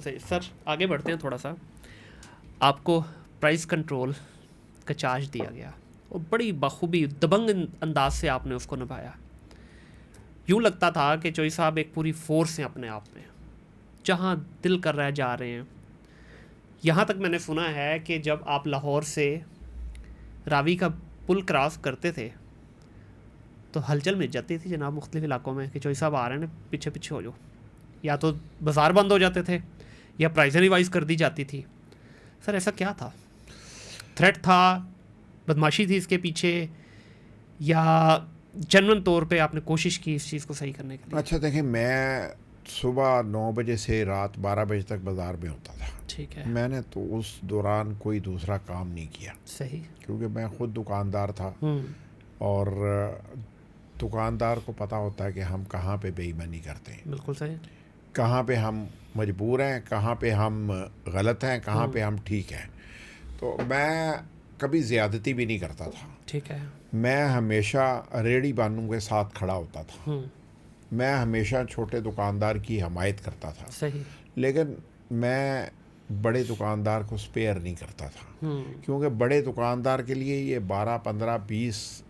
सही सर, आगे बढ़ते हैं थोड़ा सा। आपको प्राइस कंट्रोल का चार्ज दिया गया और बड़ी बखूबी दबंग अंदाज से आपने उसको निभाया। यूँ लगता था कि चोई साहब एक पूरी फोर्स हैं अपने आप में, जहाँ दिल कर रहा है जा रहे हैं। यहाँ तक मैंने सुना है कि जब आप लाहौर से रावी का पुल क्रॉस करते थे तो हलचल मच जाती थी जनाब मुख्तलिफ इलाकों में कि चोई साहब आ रहे हैं, पीछे पीछे हो जाओ। या तो बाज़ार बंद हो जाते थे या प्राइजें रिवाइज कर दी जाती थी। सर ऐसा क्या था? थ्रेट था, बदमाशी थी इसके पीछे, या जनरल तौर पे आपने कोशिश की इस चीज़ को सही करने के लिए? अच्छा देखिए, मैं सुबह 9 बजे से रात 12 बजे तक बाज़ार में होता था। ठीक है। मैंने तो उस दौरान कोई दूसरा काम नहीं किया, सही। क्योंकि मैं ख़ुद दुकानदार था और दुकानदार को पता होता है कि हम कहाँ पे बेईमानी करते हैं। बिल्कुल सही। कहाँ पे हम मजबूर हैं, कहाँ पे हम गलत हैं, कहाँ पे हम ठीक हैं। तो मैं कभी ज़्यादती भी नहीं करता था। ठीक है। मैं हमेशा रेडी बानों के साथ खड़ा होता था। मैं हमेशा छोटे दुकानदार की हमायत करता था। सही। लेकिन मैं बड़े दुकानदार को स्पेयर नहीं करता था, क्योंकि बड़े दुकानदार के लिए ये 12, 15, 20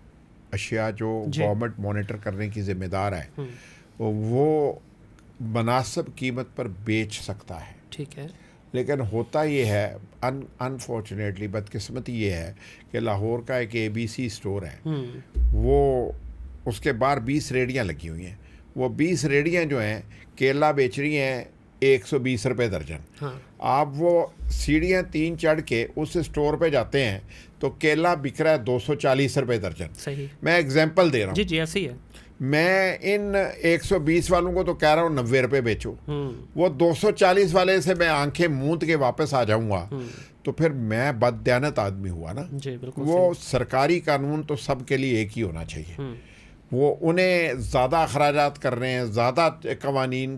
अशिया जो गवर्नमेंट मॉनिटर करने की ज़िम्मेदार है, वो मुनासिब कीमत पर बेच सकता है। ठीक है। लेकिन होता ये है, अनफॉर्चुनेटली बदकिस्मती ये है कि लाहौर का एक ABC स्टोर है, वो उसके बाहर 20 रेडियाँ लगी हुई हैं। वो 20 रेडियाँ जो हैं केला बेच रही हैं 120 रुपये दर्जन। हाँ। आप वो सीढ़ियाँ 3 चढ़ के उस स्टोर पे जाते हैं तो केला बिक रहा है 240 रुपये दर्जन। सही। मैं एग्जांपल दे रहा हूँ। जी जी, ऐसे ही है। मैं इन 120 वालों को तो कह रहा हूँ 90 रुपये बेचो। वो 240 वाले से मैं आंखें मूंद के वापस आ जाऊंगा तो फिर मैं बददयानत आदमी हुआ ना। जी बिल्कुल। वो सरकारी कानून तो सब के लिए एक ही होना चाहिए। वो उन्हें ज़्यादा अखराजात कर रहे हैं, ज़्यादा कवानीन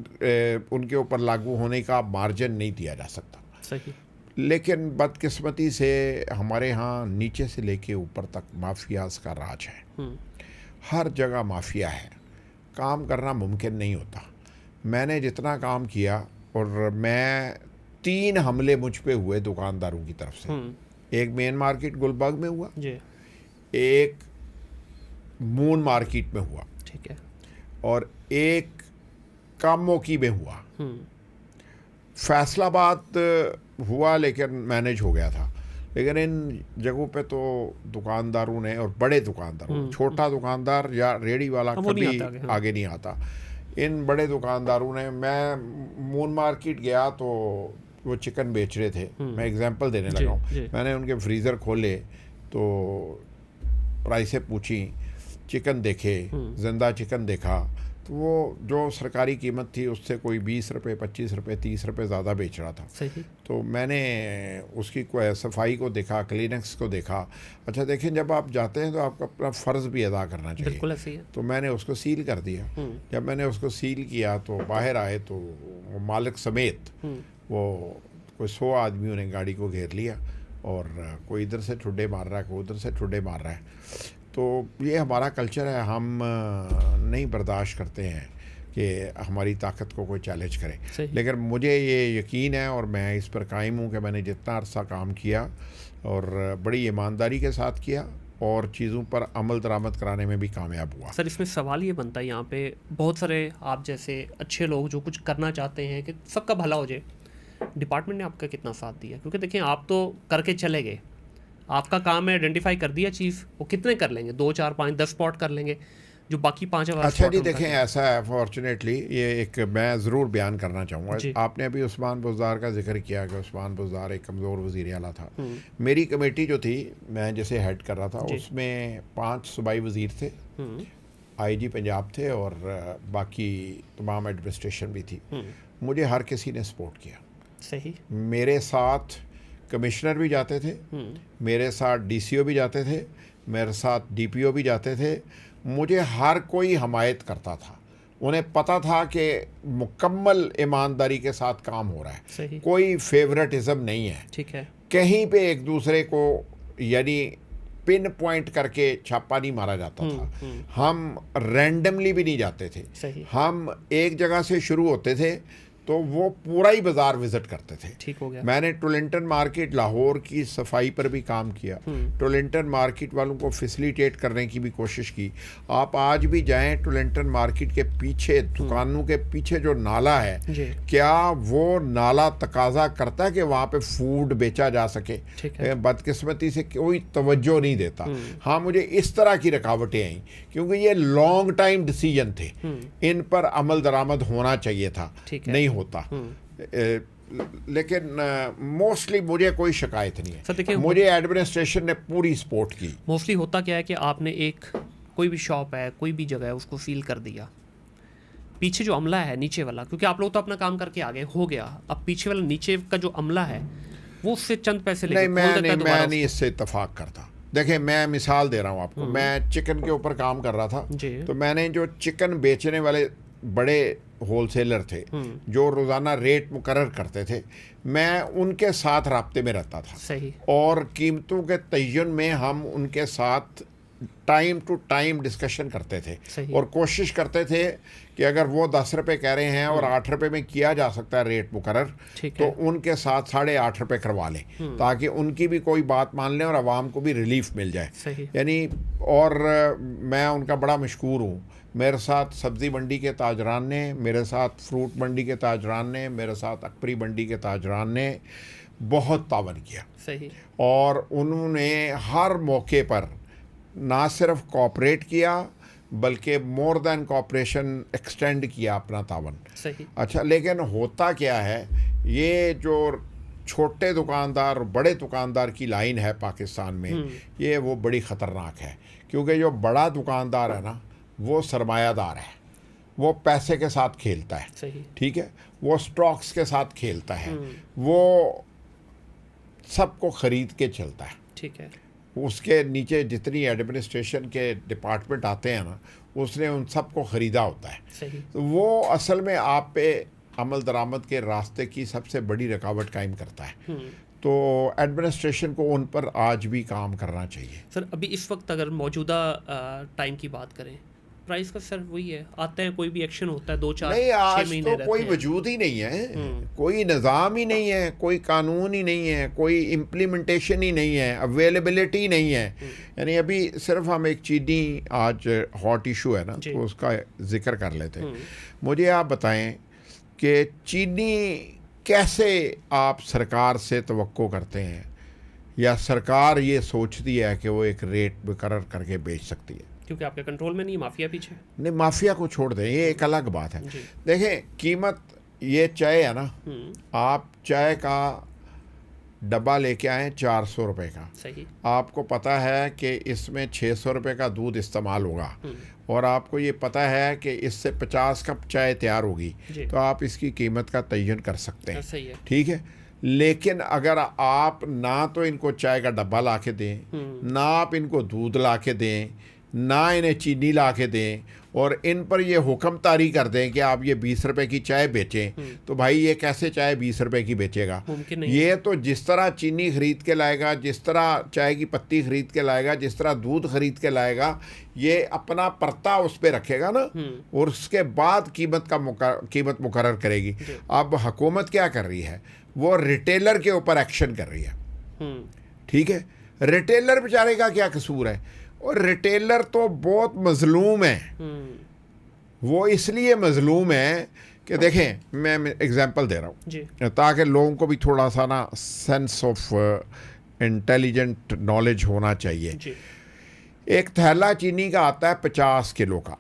उनके ऊपर लागू होने का मार्जिन नहीं दिया जा सकता। सही। लेकिन बदकिस्मती से हमारे यहाँ नीचे से लेके ऊपर तक माफियाज का राज है। हर जगह माफिया है, काम करना मुमकिन नहीं होता। मैंने जितना काम किया, और मैं 3 हमले मुझ पे हुए दुकानदारों की तरफ से। एक मेन मार्केट गुलबर्ग में हुआ जी। एक मून मार्केट में हुआ। ठीक है। और एक कामोकी में हुआ। फैसलाबाद हुआ लेकिन मैनेज हो गया था। लेकिन इन जगहों पे तो दुकानदारों ने, और बड़े दुकानदारों, छोटा दुकानदार या रेडी वाला कभी आगे नहीं आता। इन बड़े दुकानदारों ने, मैं मून मार्केट गया तो वो चिकन बेच रहे थे, मैं एग्जांपल देने लगा हूँ। मैंने उनके फ्रीज़र खोले तो प्राइसें पूछी, चिकन देखे, जिंदा चिकन देखा, तो वो जो सरकारी कीमत थी उससे कोई 20 रुपये, 25 रुपये, 30 रुपये ज़्यादा बेच रहा था। सही। तो मैंने उसकी सफाई को देखा, क्लीनेक्स को देखा। अच्छा देखें, जब आप जाते हैं तो आपका अपना फ़र्ज़ भी अदा करना चाहिए। बिल्कुल ऐसे ही है। तो मैंने उसको सील कर दिया। जब मैंने उसको सील किया तो बाहर आए तो वो मालिक समेत वो कोई 100 आदमियों ने गाड़ी को घेर लिया, और कोई इधर से ठुड्डे मार रहा है, कोई उधर से ठुड्डे मार रहा है। तो ये हमारा कल्चर है, हम नहीं बर्दाश्त करते हैं कि हमारी ताकत को कोई चैलेंज करे। लेकिन मुझे ये यकीन है और मैं इस पर कायम हूँ कि मैंने जितना अरसा काम किया और बड़ी ईमानदारी के साथ किया और चीज़ों पर अमल दरामद कराने में भी कामयाब हुआ। सर इसमें सवाल ये बनता है, यहाँ पे बहुत सारे आप जैसे अच्छे लोग जो कुछ करना चाहते हैं कि सबका भला हो जाए, डिपार्टमेंट ने आपका कितना साथ दिया? क्योंकि देखिए आप तो करके चले गए, आपका काम है आइडेंटिफाई कर दिया चीज़, वो कितने कर लेंगे? 2, 4, 5, 10 स्पॉट कर लेंगे, जो बाकी 5 है। अच्छा जी देखें, ऐसा है फॉर्चुनेटली, ये एक मैं ज़रूर बयान करना चाहूँगा। आपने अभी उस्मान बुज़दार का जिक्र किया कि उस्मान बुज़दार एक कमज़ोर वज़ीर आला था। मेरी कमेटी जो थी, मैं जिसे हेड कर रहा था, उसमें 5 सूबाई वज़ीर थे, IG पंजाब थे और बाकी तमाम एडमिनिस्ट्रेशन भी थी। मुझे हर किसी ने सपोर्ट किया। सही। मेरे साथ कमिश्नर भी जाते थे, मेरे साथ DCO भी जाते थे, मेरे साथ DPO भी जाते थे। मुझे हर कोई हमायत करता था। उन्हें पता था कि मुकम्मल ईमानदारी के साथ काम हो रहा है। सही। कोई फेवरेटिज्म नहीं है। ठीक है। कहीं पे एक दूसरे को यानी पिन पॉइंट करके छापा नहीं मारा जाता था। हम रैंडमली भी नहीं जाते थे। सही। हम एक जगह से शुरू होते थे तो वो पूरा ही बाजार विजिट करते थे। ठीक हो गया। मैंने टोलिंटन मार्केट लाहौर की सफाई पर भी काम किया, टोलिंटन मार्केट वालों को फैसिलिटेट करने की भी कोशिश की। आप आज भी जाएं टोलिंटन मार्केट के पीछे, दुकानों के पीछे जो नाला है, क्या वो नाला तकाजा करता है कि वहाँ पे फूड बेचा जा सके? बदकिस्मती से कोई तवज्जो नहीं देता। हाँ, मुझे इस तरह की रुकावटें आई क्योंकि ये लॉन्ग टाइम डिसीजन थे, इन पर अमल दरामद होना चाहिए था, नहीं होता। लेकिन मोस्टली मुझे कोई शिकायत नहीं है। देखिए, मुझे एडमिनिस्ट्रेशन ने पूरी सपोर्ट की। मोस्टली होता क्या है कि आपने एक कोई भी शॉप है, कोई भी जगह है, उसको सील कर दिया, पीछे जो अमला है नीचे वाला, क्योंकि आप लोग तो अपना काम करके आगे हो गया, अब पीछे वाला नीचे का जो अमला है वो उससे चंद पैसे लेके मैं नहीं इससे इत्तेफाक करता। देखें, मैं मिसाल दे रहा हूँ आपको। मैं चिकन के ऊपर काम कर रहा था, तो मैंने जो चिकन बेचने वाले बड़े होलसेलर थे जो रोज़ाना रेट मुकर्रर करते थे, मैं उनके साथ राब्ते में रहता था। सही। और कीमतों के तयन में हम उनके साथ टाइम टू टाइम डिस्कशन करते थे और कोशिश करते थे कि अगर वो 10 रुपये कह रहे हैं और 8 रुपये में किया जा सकता है रेट मुकर्रर, तो उनके साथ 8.5 रुपये करवा लें ताकि उनकी भी कोई बात मान लें और आवाम को भी रिलीफ मिल जाए। यानी और मैं उनका बड़ा मशकूर हूँ। मेरे साथ सब्ज़ी मंडी के ताजरान ने, मेरे साथ फ्रूट मंडी के ताजरान ने, मेरे साथ अकबरी मंडी के ताजरान ने बहुत तावन किया। सही। और उन्होंने हर मौके पर ना सिर्फ कोऑपरेट किया बल्कि मोर दैन कोऑपरेशन एक्सटेंड किया अपना तावन। सही। अच्छा, लेकिन होता क्या है, ये जो छोटे दुकानदार और बड़े दुकानदार की लाइन है पाकिस्तान में, ये वो बड़ी ख़तरनाक है। क्योंकि जो बड़ा दुकानदार है ना, वो सरमायादार है, वो पैसे के साथ खेलता है। सही। ठीक है, वो स्टॉक्स के साथ खेलता है, वो सबको ख़रीद के चलता है। ठीक है। उसके नीचे जितनी एडमिनिस्ट्रेशन के डिपार्टमेंट आते हैं ना, उसने उन सबको ख़रीदा होता है। सही। तो वो असल में आप पे अमल दरामद के रास्ते की सबसे बड़ी रुकावट कायम करता है। तो एडमिनिस्ट्रेशन को उन पर आज भी काम करना चाहिए। सर, अभी इस वक्त अगर मौजूदा टाइम की बात करें, प्राइस का सर वही है, आते हैं कोई भी एक्शन होता है 2-4 नहीं, आज महीने तो कोई वजूद ही नहीं है, कोई निज़ाम ही नहीं है, कोई कानून ही नहीं है, कोई इम्प्लीमेंटेशन ही नहीं है, अवेलेबिलिटी नहीं है। यानी अभी सिर्फ हम एक चीनी, आज हॉट इशू है ना, तो उसका जिक्र कर लेते हैं। मुझे आप बताएं कि चीनी कैसे आप सरकार से तवक्को करते हैं, या सरकार ये सोचती है कि वो एक रेट मुकर्रर करके बेच सकती है? क्योंकि आपके कंट्रोल में नहीं, माफिया पीछे। नहीं, माफिया को छोड़ दें, ये एक अलग बात है। देखें, कीमत, ये चाय है ना, आप चाय का डब्बा लेके आए 400 रुपये का। सही। आपको पता है कि इसमें 600 रुपये का दूध इस्तेमाल होगा और आपको ये पता है कि इससे 50 कप चाय तैयार होगी, तो आप इसकी कीमत का तयन कर सकते हैं। सही है। ठीक है, लेकिन अगर आप ना तो इनको चाय का डब्बा ला के दें, ना आप इनको दूध ला के दें, ना इन्हें चीनी ला के दें, और इन पर ये हुक्म तारी कर दें कि आप ये 20 रुपये की चाय बेचें, तो भाई ये कैसे चाय 20 रुपये की बेचेगा? ये तो जिस तरह चीनी ख़रीद के लाएगा, जिस तरह चाय की पत्ती ख़रीद के लाएगा, जिस तरह दूध ख़रीद के लाएगा, ये अपना परता उस पर रखेगा ना, और उसके बाद कीमत मुकर्रर करेगी। अब हुकूमत क्या कर रही है, वो रिटेलर के ऊपर एक्शन कर रही है। ठीक है, रिटेलर बेचारे का क्या कसूर है? और रिटेलर तो बहुत मजलूम है। वो इसलिए मजलूम है कि देखें, मैं एग्जांपल दे रहा हूँ ताकि लोगों को भी थोड़ा सा ना सेंस ऑफ इंटेलिजेंट नॉलेज होना चाहिए। एक थैला चीनी का आता है 50 किलो का।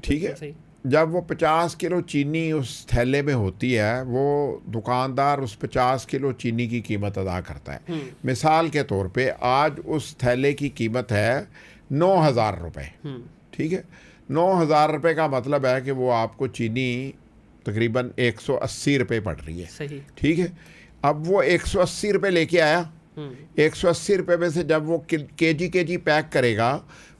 ठीक है, जब वो 50 किलो चीनी उस थैले में होती है, वो दुकानदार उस 50 किलो चीनी की कीमत अदा करता है। मिसाल के तौर पे आज उस थैले की कीमत है 9,000 रुपये। ठीक है, 9,000 रुपये का मतलब है कि वो आपको चीनी तकरीबन 180 रुपये पड़ रही है। सही। ठीक है, अब वो 180 रुपये लेके आया, 180 रुपये में से जब वो केजी पैक करेगा,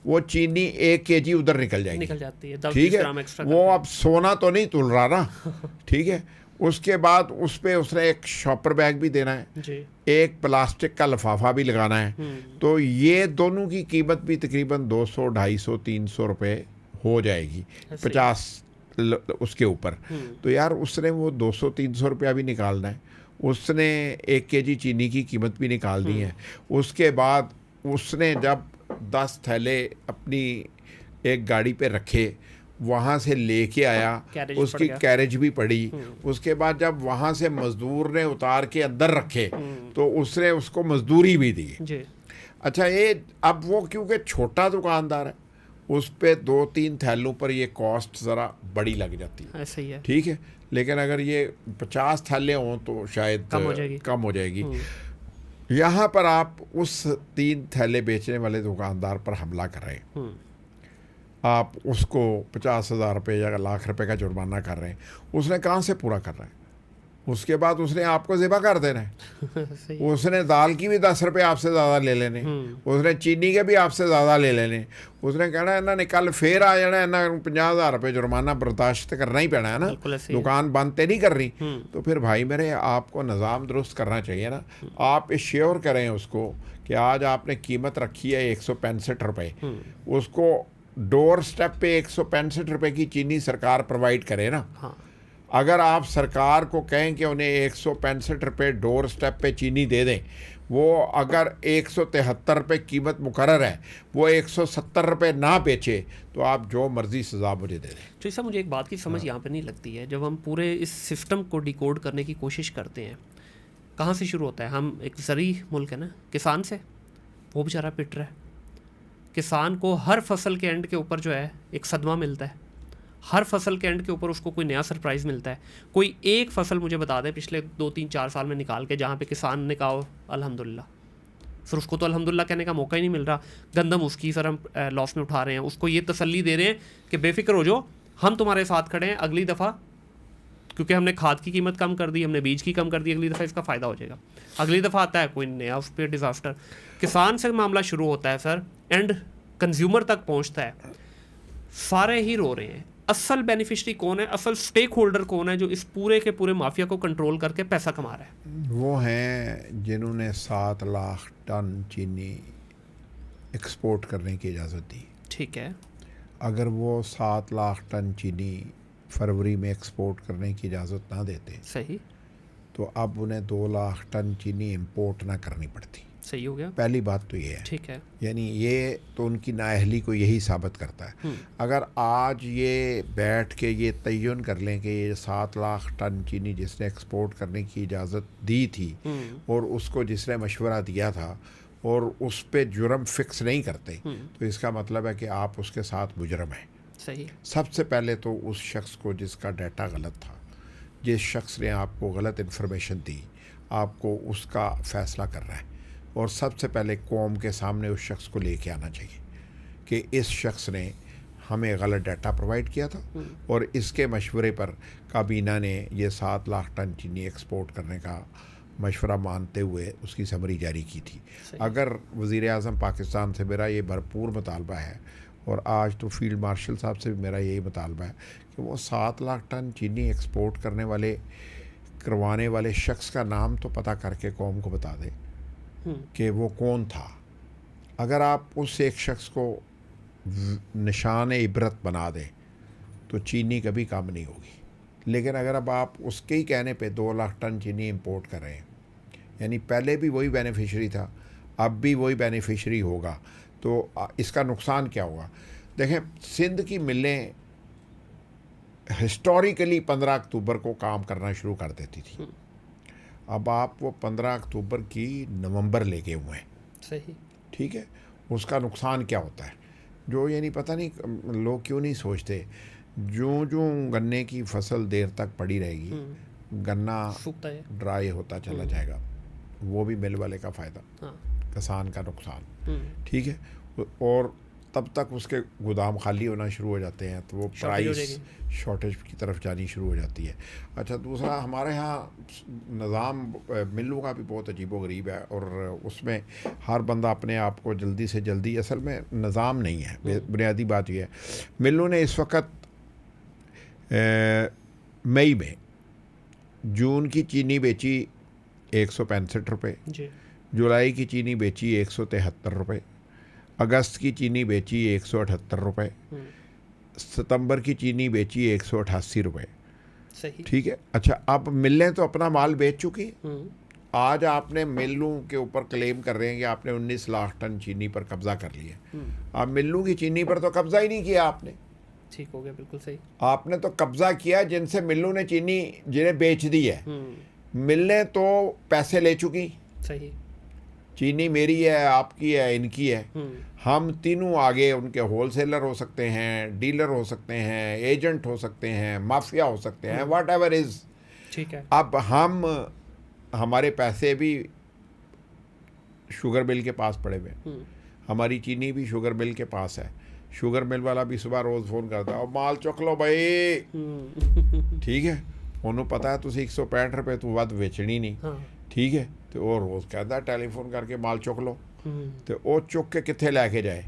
वो चीनी 1 kg उधर निकल जाती है। ठीक है, वो अब सोना तो नहीं तुल रहा ना। ठीक है, उसके बाद उस पर उसने एक शॉपर बैग भी देना है, एक प्लास्टिक का लिफाफा भी लगाना है। तो ये दोनों की कीमत भी तकरीबन 200, 250, 300 रुपये हो जाएगी 50 उसके ऊपर, तो यार उसने वो 200-300 रुपया भी निकालना है, उसने 1 केजी चीनी की कीमत भी निकालनी है। उसके बाद उसने जब 10 थैले अपनी एक गाड़ी पे रखे, वहाँ से लेके आया, उसकी कैरेज भी पड़ी, उसके बाद जब वहाँ से मजदूर ने उतार के अंदर रखे तो उसने उसको मजदूरी भी दी। अच्छा, ये अब वो क्योंकि छोटा दुकानदार है, उस पे 2-3 थैलों पर ये कॉस्ट ज़रा बड़ी लग जाती है, ऐसा ही है, ठीक है। लेकिन अगर ये 50 थैले हों तो शायद कम हो जाएगी। यहाँ पर आप उस 3 थैले बेचने वाले दुकानदार पर हमला कर रहे हैं, आप उसको 50,000 रुपये या लाख रुपए का जुर्माना कर रहे हैं, उसने कहाँ से पूरा कर रहा है? उसके बाद उसने आपको ज़िबा कर देना है। उसने दाल की भी 10 रुपये आपसे ज़्यादा ले लेने, उसने चीनी के भी आपसे ज़्यादा ले लेने, उसने कहना है ना कल फिर आ जाना है ना, 50,000 रुपये जुर्माना बर्दाश्त करना ही पैना है ना, दुकान बंद तो नहीं कर रही। तो फिर भाई मेरे, आपको निज़ाम दुरुस्त करना चाहिए ना। आप श्योर करें उसको कि आज आपने कीमत रखी है 165 रुपये, उसको डोर स्टेप पे 165 रुपये की चीनी सरकार प्रोवाइड करे ना। अगर आप सरकार को कहें कि उन्हें 165 रुपये डोर स्टेप पे चीनी दे दें, वो अगर 173 रुपये कीमत मुकर्रर है, वो 170 रुपये ना बेचे, तो आप जो मर्जी सज़ा मुझे दे दें। तो इससे मुझे एक बात की समझ यहाँ पे नहीं लगती है, जब हम पूरे इस सिस्टम को डिकोड करने की कोशिश करते हैं, कहाँ से शुरू होता है? हम एक ज़री मुल्क है ना, किसान से, वो बेचारा पिट रहा है। किसान को हर फसल के एंड के ऊपर जो है एक सदमा मिलता है, हर फसल के एंड के ऊपर उसको कोई नया सरप्राइज़ मिलता है। कोई एक फसल मुझे बता दे पिछले 2-3-4 साल में निकाल के जहाँ पे किसान ने कहा अल्हम्दुलिल्लाह, फिर उसको तो अल्हम्दुलिल्लाह कहने का मौका ही नहीं मिल रहा। गंदम उसकी सर हम लॉस में उठा रहे हैं, उसको ये तसल्ली दे रहे हैं कि बेफिक्र हो जाओ, हम तुम्हारे साथ खड़े हैं, अगली दफ़ा क्योंकि हमने खाद की कीमत कम कर दी, हमने बीज की कम कर दी, अगली दफ़ा इसका फ़ायदा हो जाएगा। अगली दफ़ा आता है कोई नया उस पर डिज़ास्टर। किसान से मामला शुरू होता है सर, एंड कंज्यूमर तक पहुँचता है, सारे ही रो रहे हैं। असल बेनिफिशरी कौन है, असल स्टेक होल्डर कौन है जो इस पूरे के पूरे माफिया को कंट्रोल करके पैसा कमा रहा है? वो हैं जिन्होंने 7 लाख टन चीनी एक्सपोर्ट करने की इजाज़त दी। ठीक है, अगर वो 7 लाख टन चीनी फरवरी में एक्सपोर्ट करने की इजाज़त ना देते, सही, तो अब उन्हें 2 लाख टन चीनी इंपोर्ट ना करनी पड़ती। सही हो गया, पहली बात तो ये है। ठीक है, यानी ये तो उनकी नाअहली को यही साबित करता है। अगर आज ये बैठ के ये तयन कर लें कि ये 7 लाख टन चीनी जिसने एक्सपोर्ट करने की इजाज़त दी थी और उसको जिसने मशवरा दिया था और उस पे जुर्म फिक्स नहीं करते, तो इसका मतलब है कि आप उसके साथ मुजरम हैं। सही। सबसे पहले तो उस शख्स को जिसका डाटा गलत था, जिस शख्स ने आपको गलत इन्फॉर्मेशन दी, आपको उसका फ़ैसला कर रहा है, और सबसे पहले कौम के सामने उस शख्स को लेके आना चाहिए कि इस शख्स ने हमें गलत डाटा प्रोवाइड किया था और इसके मशवरे पर काबीना ने ये 7 लाख टन चीनी एक्सपोर्ट करने का मशवरा मानते हुए उसकी समरी जारी की थी। अगर वज़ीर-ए-आज़म पाकिस्तान से मेरा ये भरपूर मुतालबा है, और आज तो फील्ड मार्शल साहब से भी मेरा यही मुतालबा है कि वो 7 लाख टन चीनी एक्सपोर्ट करवाने वाले शख्स का नाम तो पता करके कौम को बता दे कि वो कौन था। अगर आप उस एक शख्स को निशान इबरत बना दें तो चीनी कभी कम नहीं होगी। लेकिन अगर अब आप उसके ही कहने पे 2 लाख टन चीनी इंपोर्ट कर रहे हैं, यानी पहले भी वही बेनिफिशरी था, अब भी वही बेनिफिशरी होगा, तो इसका नुकसान क्या होगा? देखें, सिंध की मिलें हिस्टोरिकली 15 अक्टूबर को काम करना शुरू कर देती थी। अब आप वो 15 अक्टूबर की नवंबर लेके हुए हैं, सही, ठीक है। उसका नुकसान क्या होता है? जो यानी पता नहीं लोग क्यों नहीं सोचते, जो गन्ने की फसल देर तक पड़ी रहेगी, गन्ना ड्राई होता चला जाएगा, वो भी मिल वाले का फ़ायदा, किसान का नुकसान, ठीक है। और तब तक उसके गोदाम खाली होना शुरू हो जाते हैं, तो वो प्राइस शॉर्टेज की तरफ जानी शुरू हो जाती है। अच्छा, दूसरा हमारे यहाँ निज़ाम मिलों का भी बहुत अजीबोगरीब है, और उसमें हर बंदा अपने आप को जल्दी से जल्दी, असल में निज़ाम नहीं है, बुनियादी बात यह है। मिलों ने इस वक्त मई में जून की चीनी बेची 165 रुपये, जुलाई की चीनी बेची 173 रुपये, अगस्त की चीनी बेची 178 रुपये, सितंबर की चीनी बेची 188 रुपये, सही। ठीक है। अच्छा, अब मिलें तो अपना माल बेच चुकी। आज आपने मिल्लू के ऊपर क्लेम कर रहे हैं कि आपने 19 लाख टन चीनी पर कब्जा कर लिया। आप मिल्लू की चीनी पर तो कब्जा ही नहीं किया आपने। ठीक हो गया, बिल्कुल सही। आपने तो कब्जा किया जिनसे मिल्लू ने चीनी जिन्हें बेच दी है। मिल ने तो पैसे ले चुकी। सही। चीनी मेरी है, आपकी है, इनकी है। हम तीनों आगे उनके होलसेलर हो सकते हैं, डीलर हो सकते हैं, एजेंट हो सकते हैं, माफिया हो सकते हैं, व्हाट एवर इज। ठीक है। अब हमारे पैसे भी शुगर मिल के पास पड़े हुए, हमारी चीनी भी शुगर मिल के पास है। शुगर मिल वाला भी सुबह रोज़ फ़ोन करता है, माल चुक लो भाई। ठीक है, उन्होंने पता है तुम 165 रुपये तू वध बेचनी नहीं। हाँ। ठीक है, तो वो रोज़ कहता टेलीफोन करके माल चुक लो। तो वो चुक के कितने लैके जाए।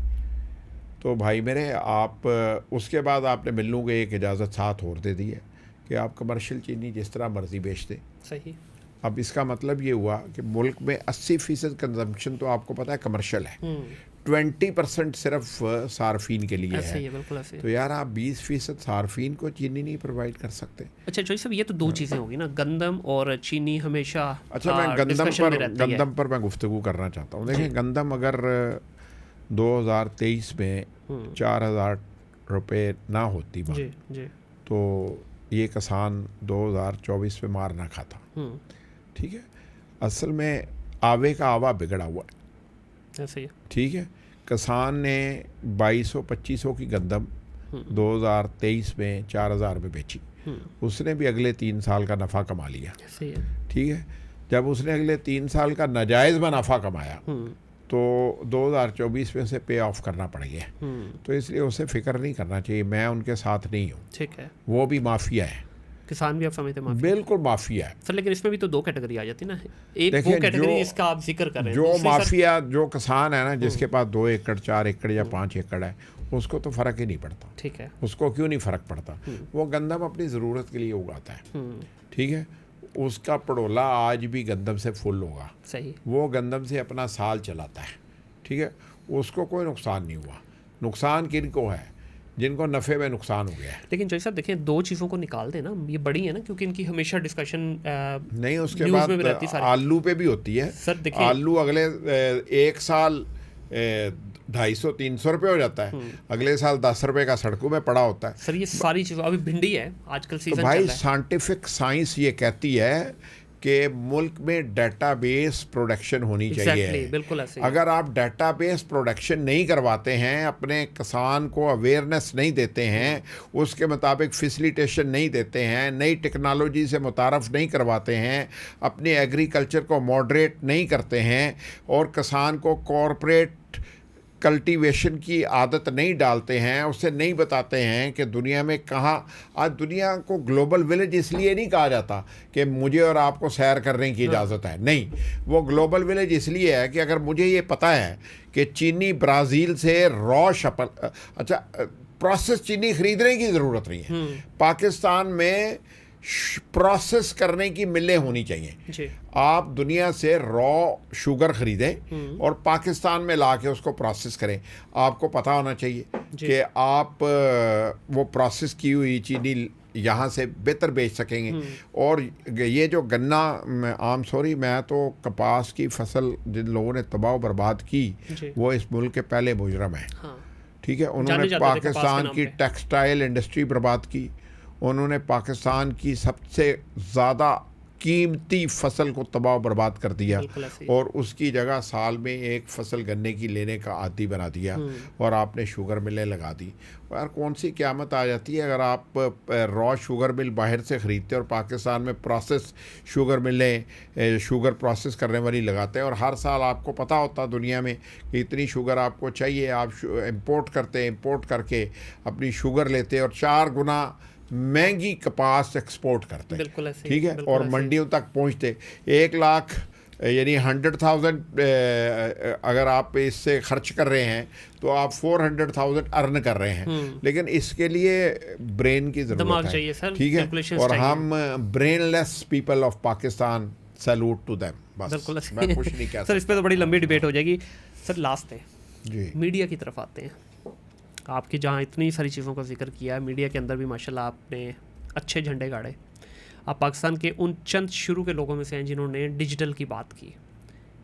तो भाई मेरे, आप उसके बाद आपने मिल्लू को एक इजाज़त साथ और दे दी है कि आप कमर्शियल चीनी जिस तरह मर्जी बेच दे। सही। अब इसका मतलब ये हुआ कि मुल्क में 80% कंजम्पशन तो आपको पता है कमर्शियल है, 20% सिर्फ सार्फिन के लिए ऐसे है। ही है, बिल्कुल ऐसे। तो यार आप 20% सार्फिन को चीनी नहीं प्रोवाइड कर सकते। अच्छा जोई साहब, ये तो दो चीज़ें होगी ना, गंदम और चीनी हमेशा। अच्छा, मैं गंदम पर मैं गुफ्तगू करना चाहता हूँ। देखिए, गंदम अगर 2023 में 4000 रुपये ना होती बात, जी, तो ये किसान 2024 में मार ना खाता। ठीक है, असल में आवे का आवा बिगड़ा हुआ है। ऐसे ही। ठीक है, किसान ने 2200-2500 की गंदम 2023 में 4000 में बेची। उसने भी अगले 3 साल का नफ़ा कमा लिया। सही है। ठीक है, जब उसने अगले 3 साल का नाजायज़ मुनाफा कमाया तो 2024 में से पे ऑफ करना पड़ गया। तो इसलिए उसे फिक्र नहीं करना चाहिए, मैं उनके साथ नहीं हूँ। ठीक है। वो भी माफिया है, किसान भी आप समझते हैं? बिल्कुल माफिया है सर, लेकिन इसमें भी तो दो कैटेगरी आ जाती है ना। एक वो देखिए, कैटेगरी जिसका आप जिक्र कर रहे हैं, जो दूसरी माफिया जो किसान है ना, जिसके पास 2 एकड़ 4 एकड़ या 5 एकड़ है, उसको तो फ़र्क ही नहीं पड़ता। ठीक है। उसको क्यों नहीं फ़र्क पड़ता? वो गंदम अपनी ज़रूरत के लिए उगाता है। ठीक है, उसका पड़ोला आज भी गंदम से फुल होगा। सही। वो गंदम से अपना साल चलाता है। ठीक है, उसको कोई नुकसान नहीं हुआ। नुकसान किन को है? जिनको नफ़े में नुकसान हो गया है। लेकिन जैसे साहब देखें, दो चीज़ों को निकाल देना, ये बड़ी है ना, क्योंकि इनकी हमेशा डिस्कशन नहीं, उसके बाद आलू पे भी होती है। सर देखिए, आलू अगले 1 साल 250-300 रुपये हो जाता है, अगले साल 10 रुपये का सड़कों में पड़ा होता है। सर ये सारी चीज़ें, अभी भिंडी है आजकल सीजन तो भाई, साइंटिफिक साइंस ये कहती है कि मुल्क में डाटाबेस प्रोडक्शन होनी चाहिए। बिल्कुल ऐसे। अगर आप डाटाबेस प्रोडक्शन नहीं करवाते हैं, अपने किसान को अवेयरनेस नहीं देते हैं, उसके मुताबिक फैसिलिटेशन नहीं देते हैं, नई टेक्नोलॉजी से मुतारफ़ नहीं करवाते हैं, अपने एग्रीकल्चर को मॉडरेट नहीं करते हैं और किसान को कॉरपोरेट कल्टीवेशन की आदत नहीं डालते हैं, उसे नहीं बताते हैं कि दुनिया में कहाँ। आज दुनिया को ग्लोबल विलेज इसलिए नहीं कहा जाता कि मुझे और आपको सैर करने की इजाज़त है, नहीं। वो ग्लोबल विलेज इसलिए है कि अगर मुझे ये पता है कि चीनी ब्राज़ील से रॉ शपल, अच्छा, प्रोसेस चीनी ख़रीदने की ज़रूरत नहीं है। पाकिस्तान में प्रोसेस करने की मिलें होनी चाहिए जी। आप दुनिया से रॉ शुगर ख़रीदें और पाकिस्तान में ला के उसको प्रोसेस करें। आपको पता होना चाहिए कि आप वो प्रोसेस की हुई चीनी यहाँ से बेहतर बेच सकेंगे। और ये जो गन्ना, मैं तो कपास की फसल जिन लोगों ने तबाह बर्बाद की, वो इस मुल्क के पहले मुजरम हैं। ठीक है, उन्होंने पाकिस्तान की टेक्सटाइल इंडस्ट्री बर्बाद की, उन्होंने पाकिस्तान की सबसे ज़्यादा कीमती फसल को तबाह बर्बाद कर दिया और उसकी जगह साल में एक फसल गन्ने की लेने का आदी बना दिया और आपने शुगर मिलें लगा दी। यार कौन सी क़यामत आ जाती है अगर आप रॉ शुगर मिल बाहर से ख़रीदते और पाकिस्तान में प्रोसेस शुगर मिलें, शुगर प्रोसेस करने वाली लगाते हैं और हर साल आपको पता होता दुनिया में कि इतनी शुगर आपको चाहिए, आप इम्पोर्ट करते हैं, इम्पोर्ट करके अपनी शुगर लेते और 4 गुना महंगी कपास एक्सपोर्ट करते हैं। ठीक है, और मंडियों तक पहुंचते 1 लाख यानी 100,000 अगर आप इससे खर्च कर रहे हैं तो आप 400,000 अर्न कर रहे हैं। लेकिन इसके लिए ब्रेन की ज़रूरत है। ठीक है, और हम brainless people of Pakistan, salute to them. बस मैं कुछ नहीं कह सकता। सर इस पर तो बड़ी लंबी डिबेट हो जाएगी। सर लास्ट है जी, मीडिया की तरफ आते हैं। आपकी जहाँ इतनी सारी चीज़ों का जिक्र किया है, मीडिया के अंदर भी माशाल्लाह आपने अच्छे झंडे गाड़े। आप पाकिस्तान के उन चंद शुरू के लोगों में से हैं जिन्होंने डिजिटल की बात की।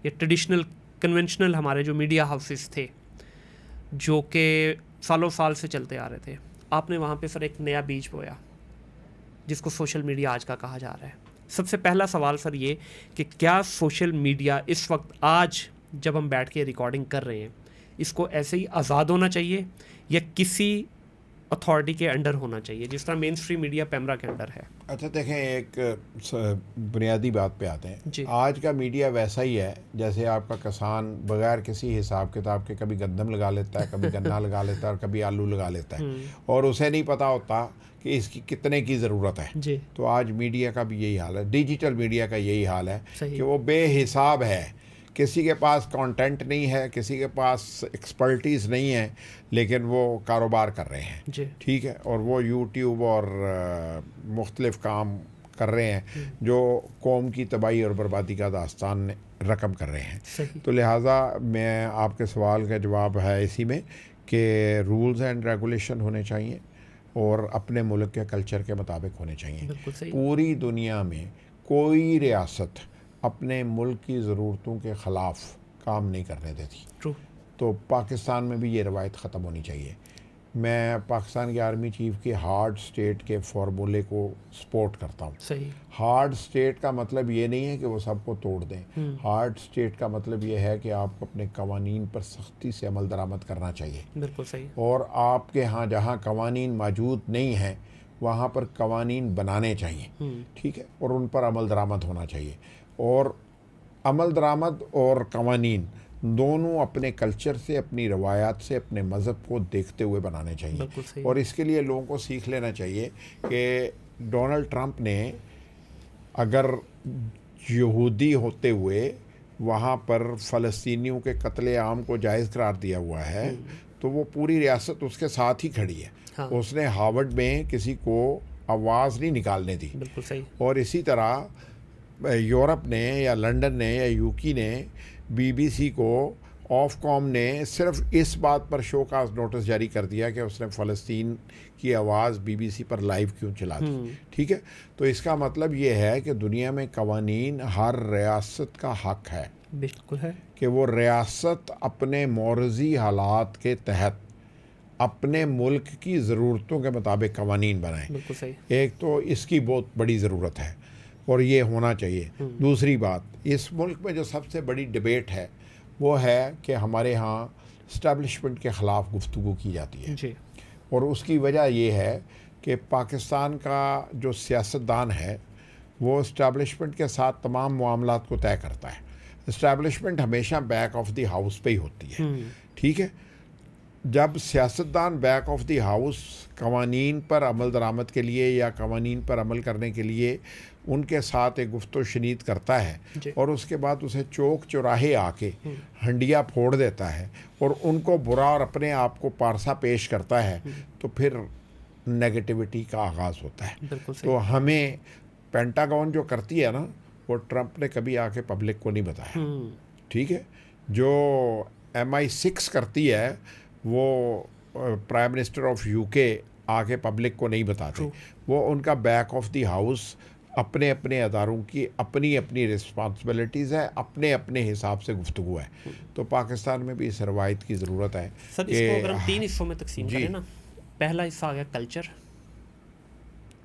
ये ट्रेडिशनल कन्वेंशनल हमारे जो मीडिया हाउसेस थे जो कि सालों साल से चलते आ रहे थे, आपने वहाँ पे सर एक नया बीज बोया जिसको सोशल मीडिया आज का कहा जा रहा है। सबसे पहला सवाल सर ये कि क्या सोशल मीडिया इस वक्त आज जब हम बैठ के रिकॉर्डिंग कर रहे हैं इसको ऐसे ही आज़ाद होना चाहिए या किसी अथॉरिटी के अंडर होना चाहिए जिस तरह मेन स्ट्रीम मीडिया पैमरा के अंडर है? अच्छा देखें, एक बुनियादी बात पे आते हैं। आज का मीडिया वैसा ही है जैसे आपका किसान बगैर किसी हिसाब किताब के कभी गंदम लगा लेता है, कभी गन्ना लगा लेता है और कभी आलू लगा लेता है और उसे नहीं पता होता कि इसकी कितने की ज़रूरत है जी। तो आज मीडिया का भी यही हाल है, डिजिटल मीडिया का यही हाल है कि वो बेहिसाब है। किसी के पास कंटेंट नहीं है, किसी के पास एक्सपर्टीज़ नहीं है, लेकिन वो कारोबार कर रहे हैं, ठीक है, और वो यूट्यूब और मुख्तलिफ काम कर रहे हैं जो कौम की तबाही और बर्बादी का दास्तान रकम कर रहे हैं। तो लिहाजा मैं आपके सवाल का जवाब है इसी में कि रूल्स एंड रेगुलेशन होने चाहिए और अपने मुल्क के कल्चर के मुताबिक होने चाहिए। पूरी दुनिया में कोई रियासत अपने मुल्क की ज़रूरतों के ख़िलाफ़ काम नहीं करने देती। तो पाकिस्तान में भी ये रवायत ख़त्म होनी चाहिए। मैं पाकिस्तान के आर्मी चीफ़ के हार्ड स्टेट के फार्मूले को सपोर्ट करता हूँ। सही। हार्ड स्टेट का मतलब ये नहीं है कि वो सबको तोड़ दें। हार्ड स्टेट का मतलब ये है कि आपको अपने कवानीन पर सख्ती से अमल दरामद करना चाहिए। बिल्कुल सही। और आपके यहाँ जहाँ कवानीन मौजूद नहीं हैं वहाँ पर कवानीन बनाने चाहिए, ठीक है, और उन पर अमल दरामद होना चाहिए। और अमल दरामद और कवानीन दोनों अपने कल्चर से, अपनी रवायात से, अपने मज़हब को देखते हुए बनाने चाहिए। और इसके लिए लोगों को सीख लेना चाहिए कि डोनाल्ड ट्रंप ने अगर यहूदी होते हुए वहाँ पर फ़लस्तीनियों के कत्ले आम को जायज़ करार दिया हुआ है तो वो पूरी रियासत उसके साथ ही खड़ी है। हाँ। उसने हार्वर्ड में किसी को आवाज़ नहीं निकालने दी। बिल्कुल सही। और इसी तरह यूरोप ने या लंदन ने या यूके ने बीबीसी को ऑफकॉम ने सिर्फ इस बात पर शो का नोटिस जारी कर दिया कि उसने फ़लस्तीन की आवाज़ बीबीसी पर लाइव क्यों चला दी, ठीक है। तो इसका मतलब ये है कि दुनिया में कवानीन हर रियासत का हक है, बिल्कुल है, कि वो रियासत अपने मौरज़ी हालात के तहत अपने मुल्क की ज़रूरतों के मुताबिक कवानीन बनाए। बिल्कुल सही। एक तो इसकी बहुत बड़ी ज़रूरत है और ये होना चाहिए। दूसरी बात, इस मुल्क में जो सबसे बड़ी डिबेट है वो है कि हमारे यहाँ इस्टेब्लिशमेंट के ख़िलाफ़ गुफ्तगू की जाती है जी। और उसकी वजह ये है कि पाकिस्तान का जो सियासतदान है वो इस्टेब्लिशमेंट के साथ तमाम मामलात को तय करता है। इस्टेब्लिशमेंट हमेशा बैक ऑफ द हाउस पे ही होती है, ठीक है। जब सियासतदान बैक ऑफ द हाउस कवानीन पर अमल दरामद के लिए या कवानीन पर अमल करने के लिए उनके साथ एक गुफ्तो शनीद करता है और उसके बाद उसे चौक चौराहे आके हंडिया फोड़ देता है और उनको बुरा और अपने आप को पारसा पेश करता है, तो फिर नेगेटिविटी का आगाज़ होता है। तो हमें पेंटागन जो करती है ना वो ट्रंप ने कभी आके पब्लिक को नहीं बताया, ठीक है। जो MI6 करती है वो प्राइम मिनिस्टर ऑफ यूके आके पब्लिक को नहीं बताते। वो उनका बैक ऑफ द हाउस अपने अपने अदारों की अपनी अपनी रिस्पॉन्सिबिलिटीज़ है, अपने अपने हिसाब से गुफ्तगू है। तो पाकिस्तान में भी इस रवायत की ज़रूरत है। सर इसको अगर हम 3 हिस्सों में तकसीम करें ना, पहला हिस्सा आ गया कल्चर,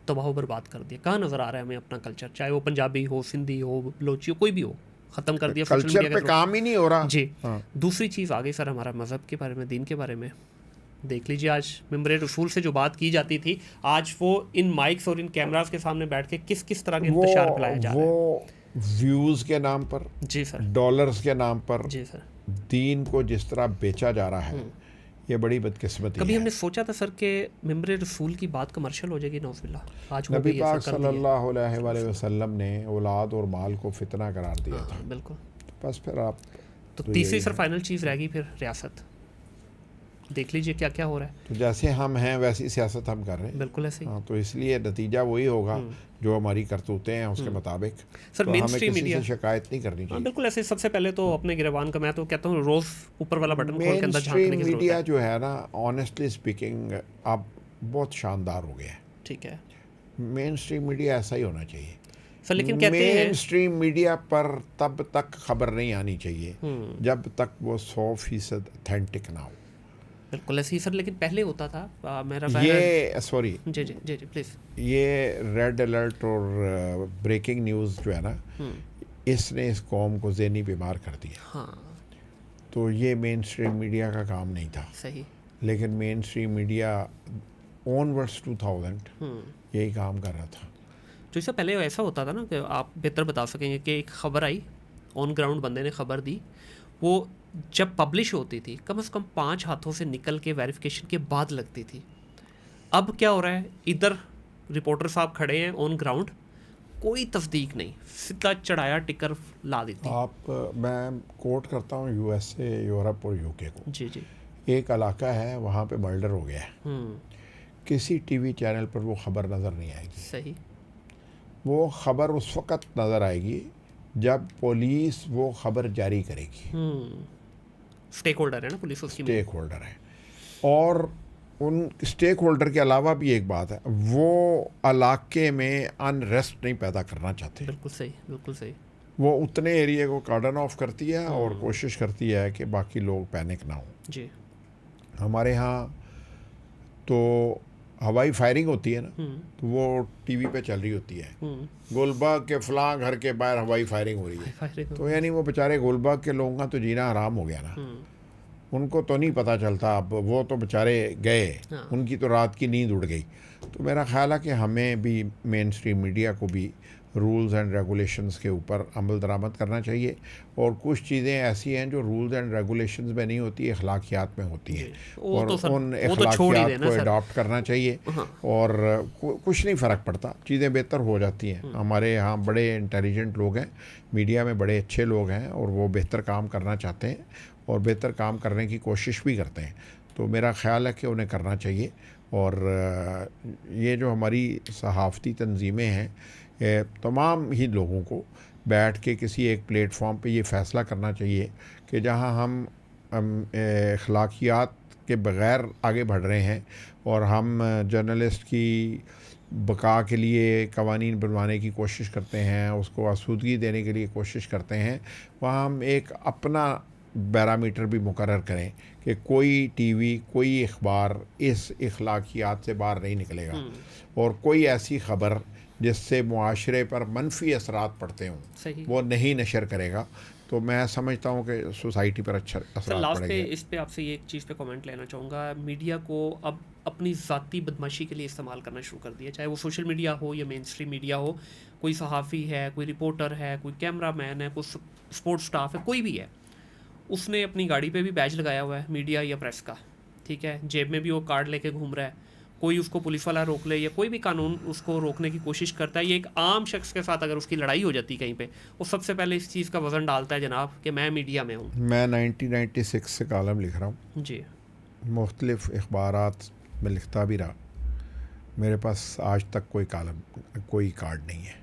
तबाह बर्बाद कर दिया। कहाँ नज़र आ रहा है हमें अपना कल्चर, चाहे वो पंजाबी हो, सिंधी हो, बलोची हो, कोई भी हो, ख़त्म कर दिया। कल्चर पे काम ही नहीं हो रहा जी। दूसरी चीज़ आ गई सर हमारा मज़हब के बारे में, दीन के बारे में। देख लीजिए आज मिंबर रसूल से जो बात की जाती थी, आज वो इन माइक्स और इन कैमरास के सामने बैठ के किस किस तरह के इंतशार फैलाया जा रहा है। वो व्यूज़ के नाम पर, जी सर, डॉलर्स के नाम पर, जी सर, दीन को जिस तरह बेचा जा रहा है, ये बड़ी बदकिस्मती है। कभी हमने सोचा था सर कि मिंबर रसूल की बात कमर्शियल हो जाएगी? नौज़ुबिल्लाह। आज नबी पाक सल्लल्लाहु अलैहि वसल्लम ने औलाद और माल को फितना करार दिया था। बिल्कुल। बस फिर आप तो तीसरी सर फाइनल चीज़ रहेगी फिर रियासत। देख लीजिए क्या क्या हो रहा है। तो जैसे हम हैं वैसी सियासत हम कर रहे हैं। बिल्कुल ऐसे ही। हाँ, तो इसलिए नतीजा वही होगा जो हमारी करतूतें हैं उसके मुताबिक। सर तो मेन हमें स्ट्रीम किसी मीडिया, से शिकायत नहीं करनी हाँ चाहिए। बिल्कुल ऐसे। सबसे पहले तो अपने गिरबान का मैं तो कहता हूँ रोज़ ऊपर वाला बटन खोल के मेन अंदर झांकने स्ट्रीम की जरूरत मीडिया है। जो है ना, ऑनेस्टली स्पीकिंग, अब बहुत शानदार हो गया है। ठीक है मेन स्ट्रीम मीडिया ऐसा ही होना चाहिए। सर, लेकिन कहते मेन हैं स्ट्रीम मीडिया पर तब तक खबर नहीं आनी चाहिए जब तक वो 100% अथेंटिक ना हो। बिल्कुल ऐसे ही सर, लेकिन पहले होता था मेरा ज़ाहिर है। ये सॉरी, जी जी जी जी प्लीज़। ये रेड अलर्ट और ब्रेकिंग न्यूज़ जो है ना, इसने इस कौम को ज़हनी बीमार कर दिया। हाँ तो ये मेन स्ट्रीम मीडिया का काम नहीं था। सही। लेकिन मेन स्ट्रीम मीडिया ऑनवर्ड्स 2000 यही काम कर रहा था। तो इससे पहले ऐसा होता था ना कि आप बेहतर बता सकेंगे कि एक खबर आई, ऑन ग्राउंड बंदे ने खबर दी, वो जब पब्लिश होती थी कम से कम 5 हाथों से निकल के वेरिफिकेशन के बाद लगती थी। अब क्या हो रहा है, इधर रिपोर्टर साहब खड़े हैं ऑन ग्राउंड, कोई तस्दीक नहीं, सीधा चढ़ाया टिकर ला देती। मैं कोट करता हूँ यूएसए, यूरोप और यूके को। जी जी। एक इलाका है, वहाँ पे मर्डर हो गया है, किसी टीवी चैनल पर वो खबर नज़र नहीं आएगी। सही। वो खबर उस वक़्त नज़र आएगी जब पुलिस वो खबर जारी करेगी। स्टेक होल्डर है ना पुलिस उसकी। स्टेक होल्डर है। और उन स्टेक होल्डर के अलावा भी एक बात है, वो इलाके में अनरेस्ट नहीं पैदा करना चाहते। बिल्कुल सही, बिल्कुल सही। वो उतने एरिया को कार्डन ऑफ करती है और कोशिश करती है कि बाकी लोग पैनिक ना हो। जी। हमारे यहाँ तो हवाई फायरिंग होती है ना, तो वो टीवी पे चल रही होती है, गुलबर्ग के फलां घर के बाहर हवाई फायरिंग हो रही है। तो यानी वो बेचारे गुलबर्ग के लोगों का तो जीना हराम हो गया ना। उनको तो नहीं पता चलता, अब वो तो बेचारे गए, उनकी तो रात की नींद उड़ गई। तो मेरा ख्याल है कि हमें भी मेन स्ट्रीम मीडिया को भी रूल्स एंड रेगुलेशंस के ऊपर अमल दरामद करना चाहिए। और कुछ चीज़ें ऐसी हैं जो रूल्स एंड रेगुलेशंस में नहीं होती, अखलाकियात में होती हैं, और उन अखलाकियात को अडॉप्ट करना चाहिए। और कुछ नहीं फ़र्क पड़ता, चीज़ें बेहतर हो जाती हैं। हमारे यहाँ बड़े इंटेलिजेंट लोग हैं, मीडिया में बड़े अच्छे लोग हैं, और वो बेहतर काम करना चाहते हैं और बेहतर काम करने की कोशिश भी करते हैं। तो मेरा ख़्याल है कि उन्हें करना चाहिए। और ये जो हमारी सहाफ़ती तंजीमें हैं, तमाम ही लोगों को बैठ के किसी एक प्लेटफॉर्म पे ये फ़ैसला करना चाहिए कि जहां हम अखलाकियात के बग़ैर आगे बढ़ रहे हैं और हम जर्नलिस्ट की बका के लिए कवानीन बनवाने की कोशिश करते हैं, उसको आसूदगी देने के लिए कोशिश करते हैं, वहाँ हम एक अपना पैरामीटर भी मुकर्रर करें कि कोई टीवी, कोई अखबार इस अखलाकियात से बाहर नहीं निकलेगा, और कोई ऐसी ख़बर जिससे मुआशरे पर मनफी असरात पड़ते हों वो नहीं नशर करेगा। तो मैं समझता हूँ कि सोसाइटी पर अच्छा असर लास्ट पड़ेगा। पे इस पे आपसे ये एक चीज़ पे कमेंट लेना चाहूँगा, मीडिया को अब अपनी ज़ाती बदमाशी के लिए इस्तेमाल करना शुरू कर दिया, चाहे वो सोशल मीडिया हो या मेन स्ट्रीम मीडिया हो। कोई सहाफ़ी है, कोई रिपोर्टर है, कोई कैमरा मैन है, कोई स्पोर्ट्स स्टाफ है, कोई भी है, उसने अपनी गाड़ी पे भी बैज लगाया हुआ है मीडिया या प्रेस का, ठीक है, जेब में भी वो कार्ड लेके घूम रहा है। कोई उसको पुलिस वाला रोक ले या कोई भी कानून उसको रोकने की कोशिश करता है, ये एक आम शख्स के साथ अगर उसकी लड़ाई हो जाती है कहीं पे, वो सबसे पहले इस चीज़ का वज़न डालता है जनाब कि मैं मीडिया में हूँ। मैं 1996 से कॉलम लिख रहा हूँ जी, मुख्तलिफ़ अखबारात में लिखता भी रहा। मेरे पास आज तक कोई कॉलम, कोई कार्ड नहीं है।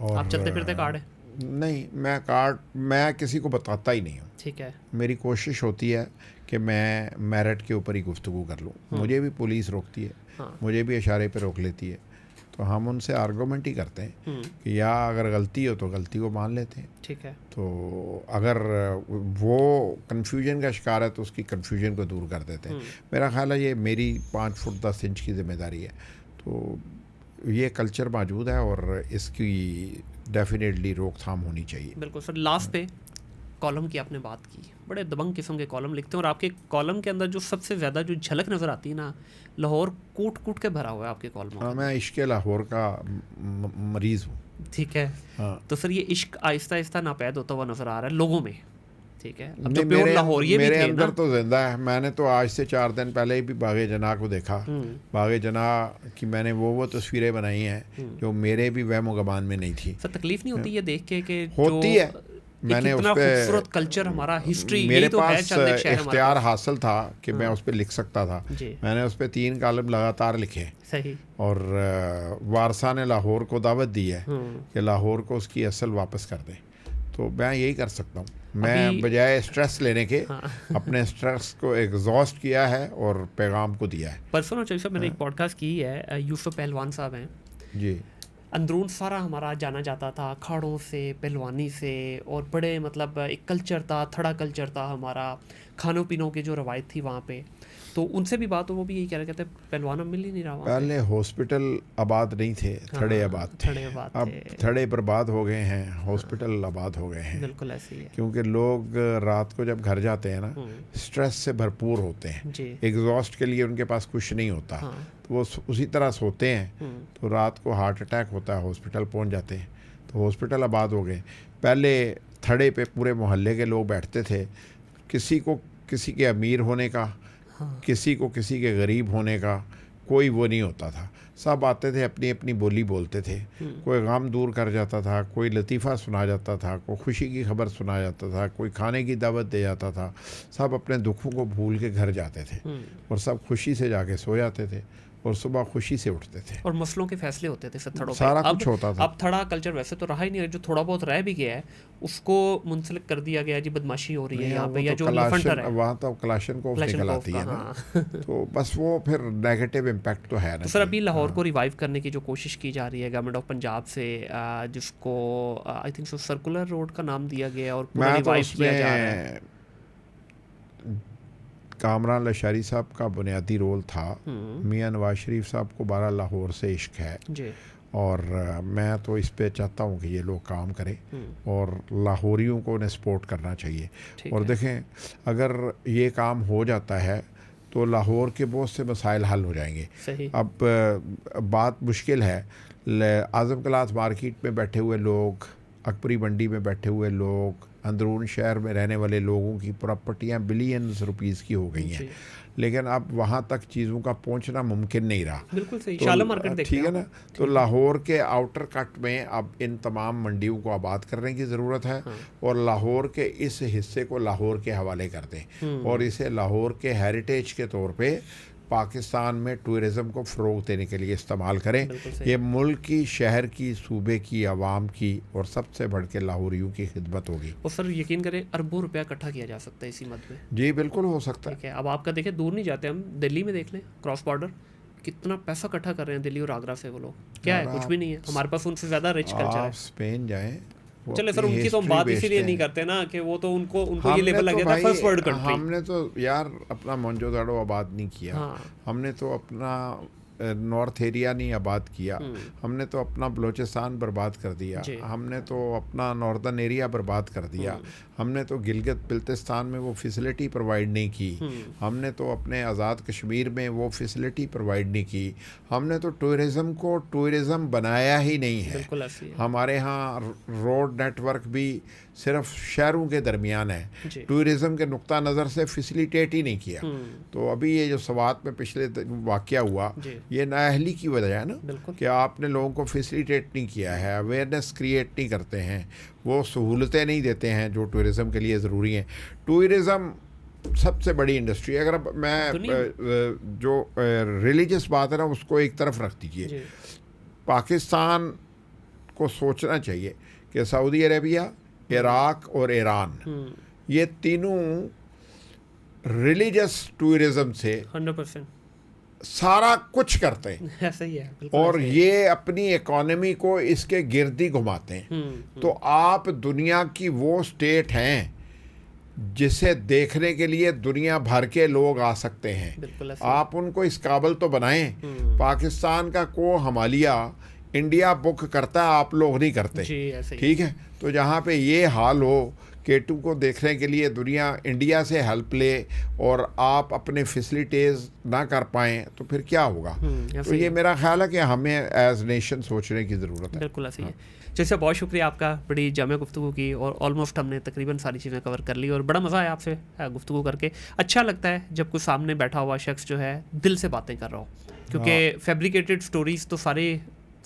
और आप चलते फिरते कार्ड है? नहीं, मैं किसी को बताता ही नहीं हूँ। ठीक है। मेरी कोशिश होती है कि मैं मेरिट के ऊपर ही गुफ्तगू कर लूँ। मुझे भी पुलिस रोकती है, मुझे भी इशारे पे रोक लेती है, तो हम उनसे आर्गूमेंट ही करते हैं कि या अगर गलती हो तो गलती को मान लेते हैं। ठीक है। तो अगर वो कन्फ्यूजन का शिकार है तो उसकी कन्फ्यूजन को दूर कर देते हैं। मेरा ख्याल है ये मेरी 5 फुट 10 इंच की ज़िम्मेदारी है। तो ये कल्चर मौजूद है और इसकी डेफिनेटली रोकथाम होनी चाहिए। बिल्कुल सर। लास्ट पे कॉलम की आपने बात की, बड़े दबंग किस्म के कॉलम लिखते हैं, और आपके कॉलम के अंदर जो सबसे ज़्यादा जो झलक नज़र आती है ना, लाहौर कूट कूट के भरा हुआ है आपके कॉलम। हाँ, मैं इश्क लाहौर का मरीज़ हूँ। ठीक है। हाँ। तो सर ये इश्क आहिस्ता आहिस्ता नापैद होता हुआ नज़र आ रहा है लोगों में, ठीक है। अब नहीं, तो प्योर लाहौरिये भी मेरे थे अंदर ना? तो जिंदा है। मैंने तो आज से 4 दिन पहले ही भी बागे जना को देखा। बागे जना की मैंने वो तस्वीरें बनाई हैं जो मेरे भी वहम गमान में नहीं थी। सर तकलीफ नहीं होती ये देख के कि होती है? मैंने उस इतना पे खूबसूरत कल्चर हमारा, हिस्ट्री, मेरे यही तो है पास चंद एक शहर हमारे इख्तियार पास। हासिल था कि मैं उस पे लिख सकता था। जी मैंने उस पे 3 कॉलम लगातार लिखे सही। और वारसा ने लाहौर को दावत दी है कि लाहौर को उसकी असल वापस कर दें। तो मैं यही कर सकता हूँ। मैं बजाय स्ट्रेस लेने के अपने स्ट्रेस को एग्जॉस्ट किया है और पैगाम को दिया है। परसों साहब मैंने एक पॉडकास्ट की है, यूसुफ पहलवान साहब हैं जी। अंदरून सारा हमारा जाना जाता था अखाड़ों से, पहलवानी से, और बड़े मतलब एक कल्चर था, थड़ा कल्चर था हमारा, खानों पीनों की जो रवायत थी वहाँ पे। तो उनसे भी बात हो, वो भी यही कह रहे, कहते पहलवान अब मिल ही नहीं रहा वहाँ पहले हॉस्पिटल आबाद नहीं थे, थड़े आबाद थे। अब थड़े बर्बाद हो गए हैं, हॉस्पिटल आबाद हो गए हैं। बिल्कुल ऐसे ही है, क्योंकि लोग रात को जब घर जाते हैं ना, स्ट्रेस से भरपूर होते हैं, एग्जॉस्ट के लिए उनके पास कुछ नहीं होता, तो वो उसी तरह सोते हैं, तो रात को हार्ट अटैक होता है, हॉस्पिटल पहुंच जाते हैं। तो हॉस्पिटल आबाद हो गए। पहले थड़े पे पूरे मोहल्ले के लोग बैठते थे, किसी को किसी के अमीर होने का, किसी को किसी के गरीब होने का कोई वो नहीं होता था। सब आते थे, अपनी अपनी बोली बोलते थे। कोई गम दूर कर जाता था, कोई लतीफ़ा सुना जाता था, कोई खुशी की खबर सुना जाता था, कोई खाने की दावत दे जाता था। सब अपने दुखों को भूल के घर जाते थे और सब खुशी से जाके सो जाते थे और सुबह खुशी से उठते थे और मसलों के फैसले होते थे थड़ों पे। सारा कुछ होता था। अब थड़ा कल्चर वैसे तो रहा ही नहीं है, जो थोड़ा बहुत रह भी गया है उसको मुंसलिक कर दिया गया जी, बदमाशी हो रही है यहाँ पे, या जो लफंडर है वहाँ तो कलाशनकोव निकल आती है ना। तो बस वो फिर नेगेटिव इम्पैक्ट तो है ना। तो सर अभी लाहौर को रिवाइव करने की जो कोशिश की जा रही है गवर्नमेंट ऑफ पंजाब से, जिसको I think so circular road का नाम दिया गया और पूरा रिवाइव किया जा रहा है। कामरान लशारी साहब का बुनियादी रोल था। मियां नवाज शरीफ साहब को बारह लाहौर से इश्क है जी। और मैं तो इस पे चाहता हूँ कि ये लोग काम करें और लाहौरियों को उन्हें सपोर्ट करना चाहिए। और देखें, अगर ये काम हो जाता है तो लाहौर के बहुत से मसाइल हल हो जाएंगे। सही। अब बात मुश्किल है, आज़म क्लास मार्केट में बैठे हुए लोग, अकबरी मंडी में बैठे हुए लोग, अंदरून शहर में रहने वाले लोगों की प्रॉपर्टियाँ बिलियंस रुपीस की हो गई हैं, लेकिन अब वहाँ तक चीज़ों का पहुँचना मुमकिन नहीं रहा। बिल्कुल सही। तो शाला मार्केट देखते ठीक है ना। तो लाहौर के आउटर कट में अब इन तमाम मंडियों को आबाद करने की ज़रूरत है और लाहौर के इस हिस्से को लाहौर के हवाले कर दें और इसे लाहौर के हेरिटेज के तौर पे पाकिस्तान में टूरिज़म को फ़रोग देने के लिए इस्तेमाल करें। ये मुल्क की, शहर की, सूबे की, आवाम की और सबसे बढ़ के लाहौरियों की खिदमत होगी। और सर यकीन करें अरबों रुपया इकट्ठा किया जा सकता है इसी मद में। जी बिल्कुल हो सकता है। ठीक है। अब आपका देखें, दूर नहीं जाते हम, दिल्ली में देख लें, क्रॉस बॉर्डर कितना पैसा इकट्ठा कर रहे हैं दिल्ली और आगरा से वो लोग। क्या है, कुछ भी नहीं है हमारे पास, उनसे ज़्यादा रिच कल्चर है। स्पेन जाएं, चले सर, उनकी तो हम बात इसीलिए नहीं करते ना कि वो तो उनको ये लेवल लग गया था फर्स्ट वर्ल्ड कंट्री। हमने तो यार अपना मोहनजोदड़ो आबाद नहीं किया। हमने तो अपना नॉर्थ एरिया नहीं आबाद किया। हमने तो अपना बलूचिस्तान बर्बाद कर दिया। हमने तो अपना नॉर्दर्न एरिया बर्बाद कर दिया। हमने तो गिलगित बिल्तिस्तान में वो फैसिलिटी प्रोवाइड नहीं की। हमने तो अपने आज़ाद कश्मीर में वो फैसिलिटी प्रोवाइड नहीं की। हमने तो टूरिज़म को टूरिज़म बनाया ही नहीं है। हमारे यहाँ रोड नेटवर्क भी सिर्फ शहरों के दरमियान है, टूरिज़म के नुक्ता नज़र से फैसिलिटेट ही नहीं किया। तो अभी ये जो सवात में पिछले वाक़या हुआ, ये नाअहली की वजह है ना, कि आपने लोगों को फैसिलिटेट नहीं किया है, अवेयरनेस क्रिएट नहीं करते हैं, वो सहूलतें नहीं देते हैं जो टूरिज़म के लिए ज़रूरी हैं। टूरिज़म सबसे बड़ी इंडस्ट्री है। अगर मैं जो रिलीजियस बात है ना उसको एक तरफ रख दीजिए, पाकिस्तान को सोचना चाहिए कि सऊदी अरेबिया, इराक और ईरान, ये तीनों रिलीजियस टूरिज़म से 100% सारा कुछ करते हैं। ऐसा ही है। और ये अपनी इकोनॉमी को इसके गिर्द ही घुमाते हैं। तो आप दुनिया की वो स्टेट हैं जिसे देखने के लिए दुनिया भर के लोग आ सकते हैं। आप उनको इस काबिल तो बनाएं। पाकिस्तान का को हमालिया इंडिया बुक करता है, आप लोग नहीं करते। ठीक है। तो जहाँ पे ये हाल हो, केटू को देखने के लिए दुनिया इंडिया से हेल्प ले और आप अपने फैसिलिटीज़ ना कर पाएँ तो फिर क्या होगा। तो ये मेरा ख्याल है कि हमें एज नेशन सोचने की ज़रूरत है। बिल्कुल ऐसी है। जैसे बहुत शुक्रिया आपका, बड़ी जामे गुफ्तगू की और ऑलमोस्ट हमने तकरीबन सारी चीज़ें कवर कर ली और बड़ा मज़ा आया आपसे गुफ्तगू करके। अच्छा लगता है जब कोई सामने बैठा हुआ शख्स जो है दिल से बातें कर रहा हो, क्योंकि फैब्रिकेटेड स्टोरीज़ तो सारे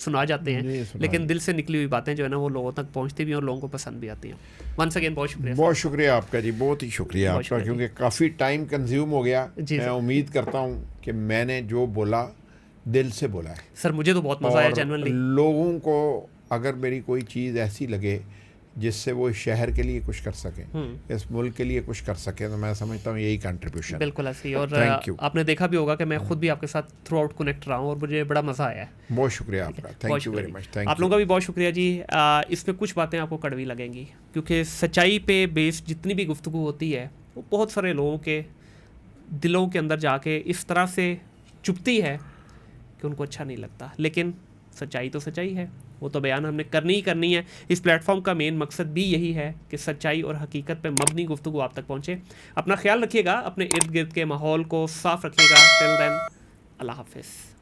सुना जाते हैं, जी, सुना लेकिन दिल से निकली हुई बातें जो है ना वो लोगों तक पहुंचती भी हैं और लोगों को पसंद भी आती हैं। वंस अगेन बहुत शुक्रिया। बहुत शुक्रिया आपका जी, बहुत ही शुक्रिया बहुत आपका, शुक्रिया क्योंकि काफ़ी टाइम कंज्यूम हो गया। जी मैं सर। उम्मीद करता हूँ कि मैंने जो बोला दिल से बोला है, सर मुझे तो बहुत मज़ा आया और जेन्युइनली। लोगों को अगर मेरी कोई चीज़ ऐसी लगे जिससे वो इस शहर के लिए कुछ कर सकें, इस मुल्क के लिए कुछ कर सकें, तो मैं समझता हूँ यही कंट्रीब्यूशन। बिल्कुल ऐसे ही। और Thank you. आपने देखा भी होगा कि मैं खुद भी आपके साथ थ्रू आउट कनेक्ट रहा हूँ और मुझे बड़ा मज़ा आया है। बहुत शुक्रिया आपका, बहुत थैंक यू शुक्रिया वेरी जी। मच, थैंक आप यू। लोगों का भी बहुत शुक्रिया जी। इसमें कुछ बातें आपको कड़वी लगेंगी, क्योंकि सच्चाई पे बेस्ड जितनी भी गुफ्तगू होती है वो बहुत सारे लोगों के दिलों के अंदर जाके इस तरह से चुभती है कि उनको अच्छा नहीं लगता, लेकिन सच्चाई तो सच्चाई है, वो तो बयान हमने करनी ही करनी है। इस प्लेटफॉर्म का मेन मकसद भी यही है कि सच्चाई और हकीकत पे मबनी गुफ्तगू आप तक पहुँचे। अपना ख्याल रखिएगा, अपने इर्द गिर्द के माहौल को साफ़ रखिएगा। टिल देन, अल्लाह हाफिज़।